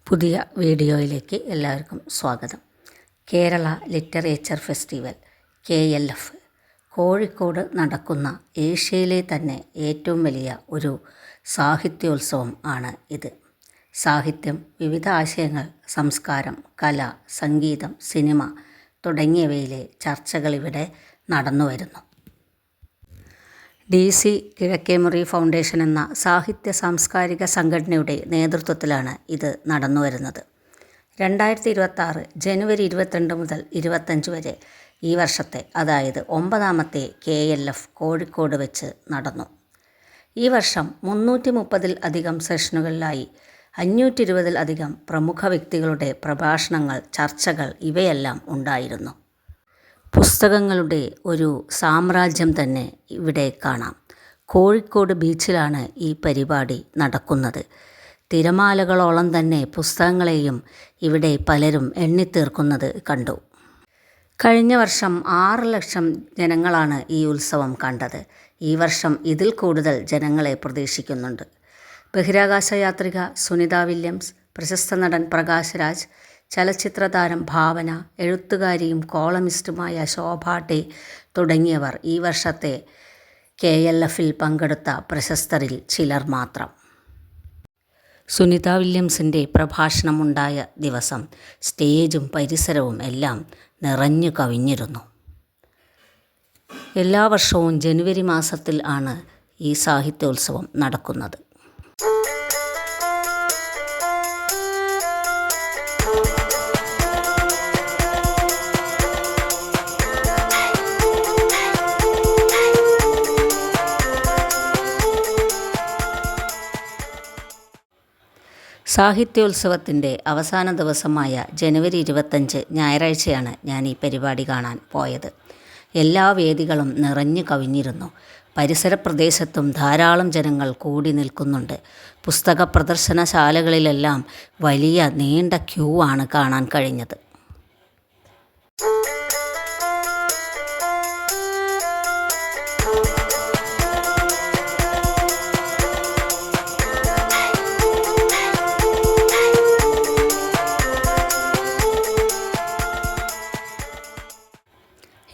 പുതിയ വീഡിയോയിലേക്ക് എല്ലാവർക്കും സ്വാഗതം. Kerala literature festival KLF Kozhikode നടക്കുന്ന ഏഷ്യയിലെ തന്നെ ഏറ്റവും വലിയ ഒരു സാഹിത്യോത്സവം ആണ് ഇത്. സാഹിത്യം, വിവിധ ആശയങ്ങൾ, സംസ്കാരം, കല, സംഗീതം, സിനിമ തുടങ്ങിയവയിലെ ചർച്ചകളിവിടെ നടന്നുവരുന്നു. DC കിഴക്കേമുറി ഫൗണ്ടേഷൻ എന്ന സാഹിത്യ സാംസ്കാരിക സംഘടനയുടെ നേതൃത്വത്തിലാണ് ഇത് നടന്നുവരുന്നത്. 2026 ജനുവരി 22 മുതൽ 25 വരെ ഈ വർഷത്തെ, അതായത് 9ാമത്തെ KLF കോഴിക്കോട് വെച്ച് നടന്നു. ഈ വർഷം 330-ൽ അധികം സെഷനുകളിലായി 520-ൽ അധികം പ്രമുഖ വ്യക്തികളുടെ പ്രഭാഷണങ്ങൾ, ചർച്ചകൾ ഇവയെല്ലാം ഉണ്ടായിരുന്നു. പുസ്തകങ്ങളുടെ ഒരു സാമ്രാജ്യം തന്നെ ഇവിടെ കാണാം. കോഴിക്കോട് ബീച്ചിലാണ് ഈ പരിപാടി നടക്കുന്നത്. തിരമാലകളോളം തന്നെ പുസ്തകങ്ങളെയും ഇവിടെ പലരും എണ്ണിത്തീർക്കുന്നത് കണ്ടു. കഴിഞ്ഞ വർഷം 6 ലക്ഷം ജനങ്ങളാണ് ഈ ഉത്സവം കണ്ടത്. ഈ വർഷം ഇതിൽ കൂടുതൽ ജനങ്ങളെ പ്രതീക്ഷിക്കുന്നുണ്ട്. ബഹിരാകാശ യാത്രിക സുനിത വില്യംസ്, പ്രശസ്ത നടൻ പ്രകാശ് രാജ്, ചലച്ചിത്രതാരം ഭാവന, എഴുത്തുകാരിയും കോളമിസ്റ്റുമായ ശോഭ ടെ തുടങ്ങിയവർ ഈ വർഷത്തെ KLFൽ പങ്കെടുത്ത പ്രശസ്തരിൽ ചിലർ മാത്രം. സുനിത വില്യംസിൻ്റെ പ്രഭാഷണമുണ്ടായ ദിവസം സ്റ്റേജും പരിസരവും എല്ലാം നിറഞ്ഞു കവിഞ്ഞിരുന്നു. എല്ലാ വർഷവും ജനുവരി മാസത്തിൽ ആണ് ഈ സാഹിത്യോത്സവം നടക്കുന്നത്. സാഹിത്യോത്സവത്തിൻ്റെ അവസാന ദിവസമായ ജനുവരി 25 ഞായറാഴ്ചയാണ് ഞാൻ ഈ പരിപാടി കാണാൻ പോയത്. എല്ലാ വേദികളും നിറഞ്ഞു കവിഞ്ഞിരുന്നു. പരിസര പ്രദേശത്തും ധാരാളം ജനങ്ങൾ കൂടി നിൽക്കുന്നുണ്ട്. പുസ്തക പ്രദർശനശാലകളിലെല്ലാം വലിയ നീണ്ട ക്യൂ ആണ് കാണാൻ കഴിഞ്ഞത്.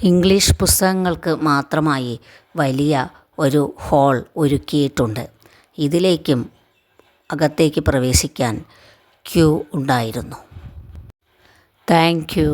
ഇംഗ്ലീഷ് പുസ്തകങ്ങൾക്ക് മാത്രമായി വലിയ ഒരു ഹാൾ ഒരുക്കിയിട്ടുണ്ട്. ഇതിലേക്കും അകത്തേക്ക് പ്രവേശിക്കാൻ ക്യൂ ഉണ്ടായിരുന്നു. Thank you.